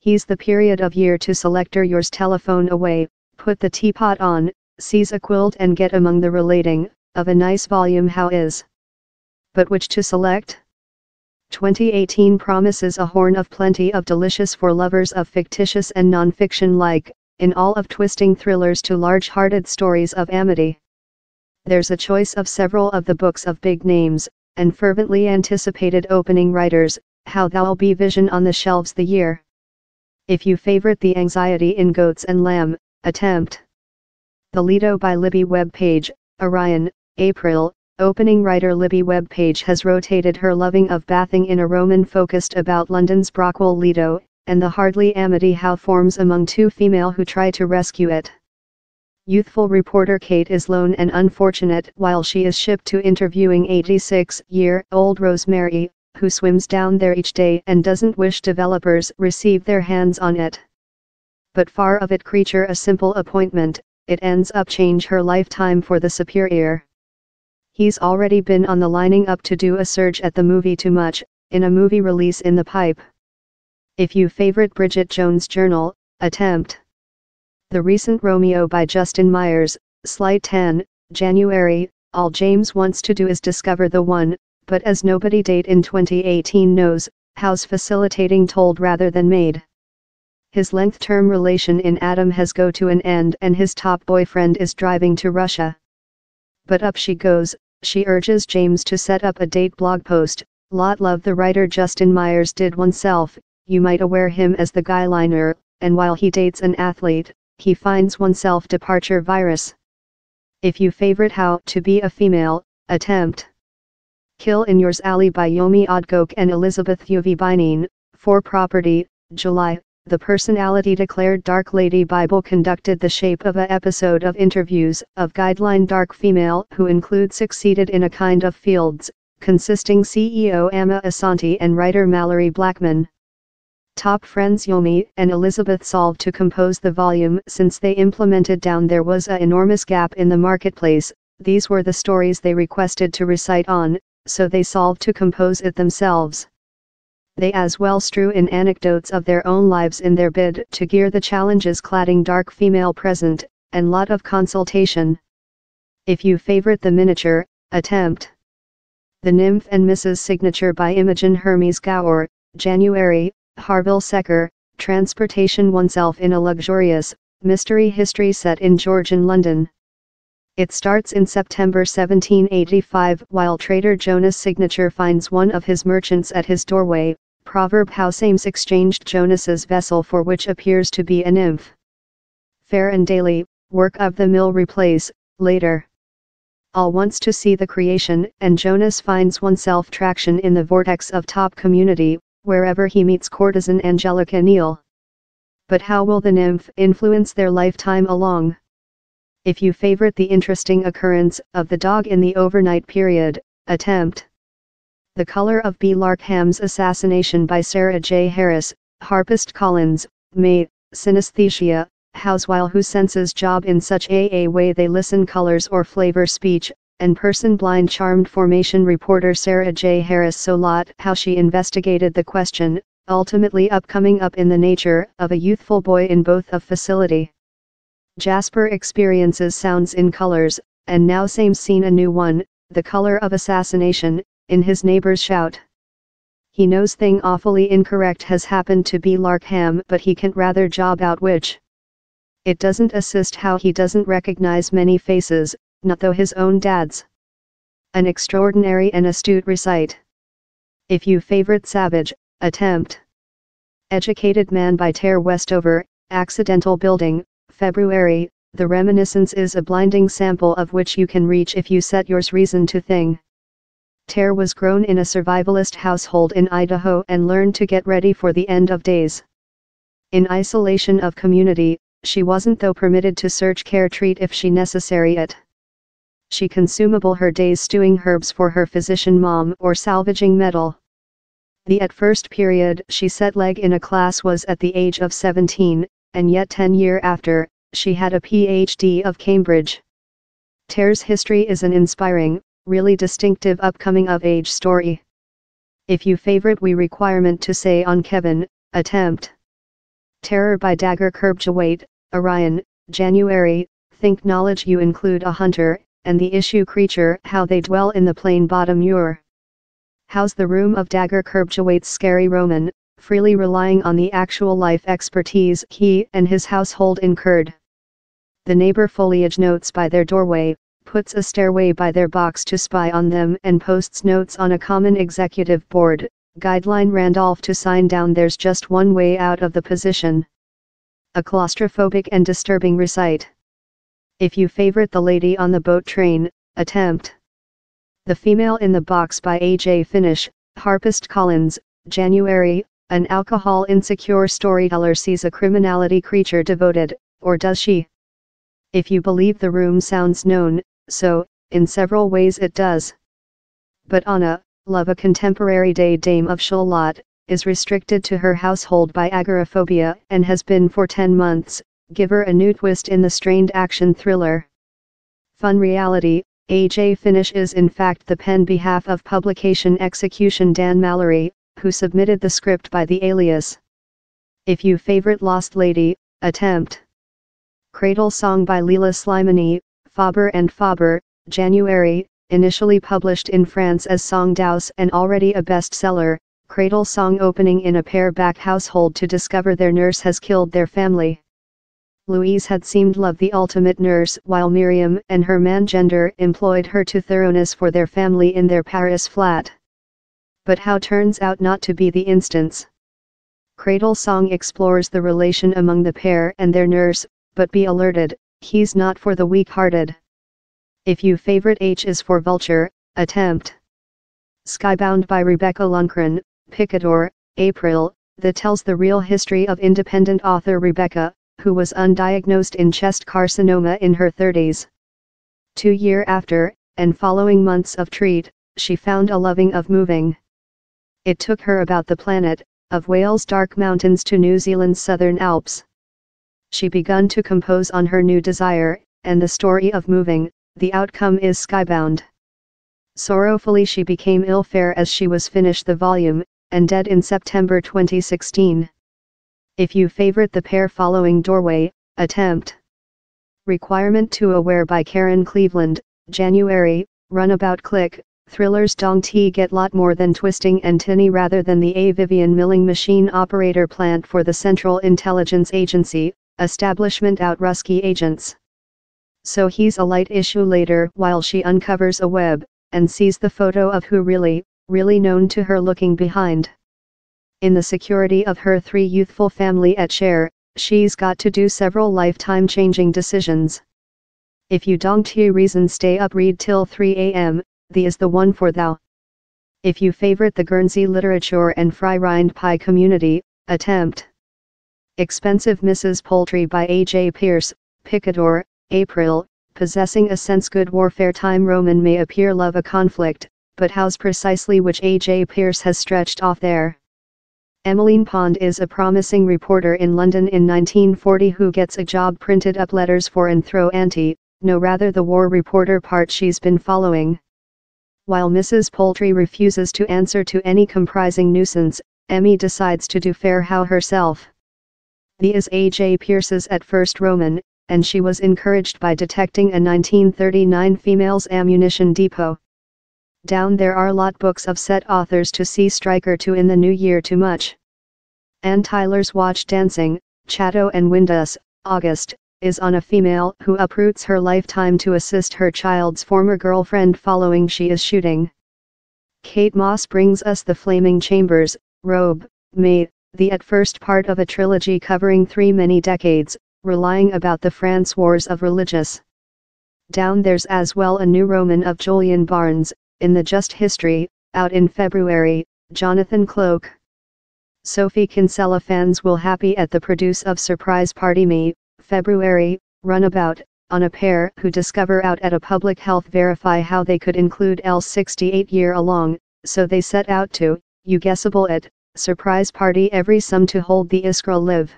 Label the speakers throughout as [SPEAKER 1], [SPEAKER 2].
[SPEAKER 1] He's the period of year to selector yours telephone away, put the teapot on, seize a quilt and get among the relating, of a nice volume how is. But which to select? 2018 promises a horn of plenty of delicious for lovers of fictitious and non-fiction like, in all of twisting thrillers to large-hearted stories of amity. There's a choice of several of the books of big names, and fervently anticipated opening writers, how thou'll be vision on the shelves the year. If you favorite the anxiety in Goats and Lamb, attempt the Lido by Libby web page, Orion, April. Opening writer Libby web page has rotated her loving of bathing in a Roman focused about London's Brockwell Lido, and the hardly amity how forms among two female who try to rescue it. Youthful reporter Kate is lone and unfortunate while she is shipped to interviewing 86-year-old Rosemary, who swims down there each day and doesn't wish developers receive their hands on it. But far of it creature a simple appointment, it ends up change her lifetime for the superior. He's already been on the lining up to do a surge at the movie Too Much, in a movie release in the pipe. If you favorite Bridget Jones' Journal, attempt the recent Romeo by Justin Myers, Slight 10, January. All James wants to do is discover the one, but as nobody date in 2018 knows, how's facilitating told rather than made. His length-term relation in Adam has go to an end and his top boyfriend is driving to Russia. But up she goes. She urges James to set up a date blog post. Lot love the writer Justin Myers did oneself, you might aware him as the guyliner, and while he dates an athlete, he finds oneself departure virus. If you favorite How to Be a Female, attempt Kill in Yours Alley by Yomi Odgok and Elizabeth Uvibinine, for Property, July. The personality-declared Dark Lady Bible conducted the shape of a episode of interviews of guideline dark female who include succeeded in a kind of fields, consisting CEO Amma Asante and writer Mallory Blackman. Top friends Yomi and Elizabeth solved to compose the volume since they implemented down there was a enormous gap in the marketplace. These were the stories they requested to recite on, so they solved to compose it themselves. They as well strew in anecdotes of their own lives in their bid to gear the challenges cladding dark female present, and lot of consultation. If you favorite the miniature, attempt The Nymph and Mrs. Signature by Imogen Hermes Gower, January. Harville Secker, transportation oneself in a luxurious, mystery history set in Georgian London. It starts in September 1785 while trader Jonas Signature finds one of his merchants at his doorway. Proverb how Sames exchanged Jonas's vessel for which appears to be a nymph. Fair and Daily, work of the mill replace, later. All wants to see the creation and Jonas finds oneself traction in the vortex of top community, wherever he meets courtesan Angelica Neal. But how will the nymph influence their lifetime along? If you favorite the interesting occurrence of the dog in the overnight period, attempt The Color of B. Larkham's Assassination by Sarah J. Harris, Harpist Collins, May, Synesthesia, Housewhile who senses job in such a way they listen colors or flavor speech, and person blind charmed formation reporter Sarah J. Harris so lot how she investigated the question, ultimately coming up in the nature of a youthful boy in both of facility. Jasper experiences sounds in colors, and now Same's seen a new one, The Color of Assassination, in his neighbor's shout. He knows thing awfully incorrect has happened to B. Larkham but he can't rather job out which. It doesn't assist how he doesn't recognize many faces, not though his own dad's. An extraordinary and astute recite. If you favorite Savage, attempt Educated Man by Tare Westover, Accidental Building, February. The reminiscence is a blinding sample of which you can reach if you set yours reason to thing. Tare was grown in a survivalist household in Idaho and learned to get ready for the end of days. In isolation of community, she wasn't though permitted to search care treat if she necessary it. She consumable her days stewing herbs for her physician mom or salvaging metal. The at first period she set leg in a class was at the age of 17, and yet 10 years after, she had a PhD of Cambridge. Tare's history is an inspiring, really distinctive upcoming of age story. If you favorite we requirement to say on Kevin, attempt Terror by Dagger Kerbjawait, Orion, January, think knowledge you include a hunter, and the issue creature how they dwell in the plain bottom muir. How's the room of Dagger Kerbjawait's scary Roman, freely relying on the actual life expertise he and his household incurred. The neighbor foliage notes by their doorway, puts a stairway by their box to spy on them and posts notes on a common executive board, guideline Randolph to sign down there's just one way out of the position. A claustrophobic and disturbing recite. If you favorite The Lady on the Boat Train, attempt. The Female in the Box by A.J. Finish, Harpist Collins, January, an alcohol-insecure storyteller sees a criminality creature devoted, or does she? If you believe the room sounds known, so, in several ways it does. But Anna, love a contemporary day dame of Shalott, is restricted to her household by agoraphobia and has been for 10 months, give her a new twist in the strained action thriller. Fun reality, A.J. Finish is in fact the pen behalf of publication execution Dan Mallory, who submitted the script by the alias. If you favorite Lost Lady, attempt. Cradle Song by Leila Slimani, Faber and Faber, January, initially published in France as Song d'Aus and already a bestseller, Cradle Song opening in a pair-back household to discover their nurse has killed their family. Louise had seemed love the ultimate nurse while Miriam and her man Gender employed her to thoroughness for their family in their Paris flat. But how turns out not to be the instance. Cradle Song explores the relation among the pair and their nurse, but be alerted, he's not for the weak-hearted. If you favorite H is for Vulture, attempt. Skybound by Rebecca Lundgren, Picador, April, that tells the real history of independent author Rebecca, who was undiagnosed in chest carcinoma in her 30s. 2 years after, and following months of treat, she found a loving of moving. It took her about the planet, of Wales' dark mountains to New Zealand's southern Alps. She begun to compose on her new desire, and the story of moving, the outcome is skybound. Sorrowfully she became ill fair as she was finished the volume, and dead in September 2016. If you favorite the pair following Doorway, attempt. Requirement to Aware by Karen Cleveland, January, Runabout Click, thrillers Dong T get lot more than twisting and tinny rather than the A. Vivian Milling machine operator plant for the Central Intelligence Agency, establishment out Rusky agents. So he's a light issue later while she uncovers a web, and sees the photo of who really known to her looking behind. In the security of her 3 youthful family at Share, she's got to do several lifetime-changing decisions. If you don't reason stay up read till 3 a.m., the is the one for thou. If you favorite the Guernsey literature and Fry Rind Pie community, attempt. Expensive Mrs. Poultry by A.J. Pierce, Picador, April, possessing a sense good warfare time Roman may appear love a conflict, but how's precisely which A.J. Pierce has stretched off there. Emmeline Pond is a promising reporter in London in 1940 who gets a job printed up letters for and throw no rather the war reporter part she's been following. While Mrs. Poultry refuses to answer to any comprising nuisance, Emmy decides to do fair how herself. The is A.J. Pierce's at first Roman, and she was encouraged by detecting a 1939 female's ammunition depot. Down there are lot books of set authors to see Striker 2 in the new year too much. Ann Tyler's Watch Dancing, Chatto and Windus, August, is on a female who uproots her lifetime to assist her child's former girlfriend following she is shooting. Kate Moss brings us The Flaming Chambers, Robe, May, the at first part of a trilogy covering 3 many decades, relying about the France wars of religious. Down there's as well a new roman of Julian Barnes, in the Just History, out in February, Jonathan Cloak. Sophie Kinsella fans will happy at the produce of Surprise Party Me, February, Runabout, on a pair who discover out at a public health verify how they could include L's 68 year along, so they set out to, you guessable it, surprise party every some to hold the Iskra live.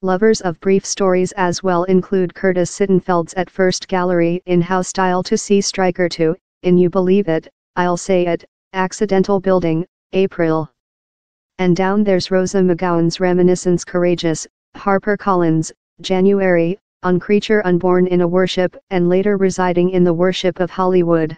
[SPEAKER 1] Lovers of brief stories as well include Curtis Sittenfeld's At First Gallery in How Style to See Striker 2, in You Believe It, I'll Say It, Accidental Building, April. and down there's Rosa McGowan's Reminiscence Courageous, HarperCollins, January, on Creature Unborn in a Worship and later Residing in the Worship of Hollywood.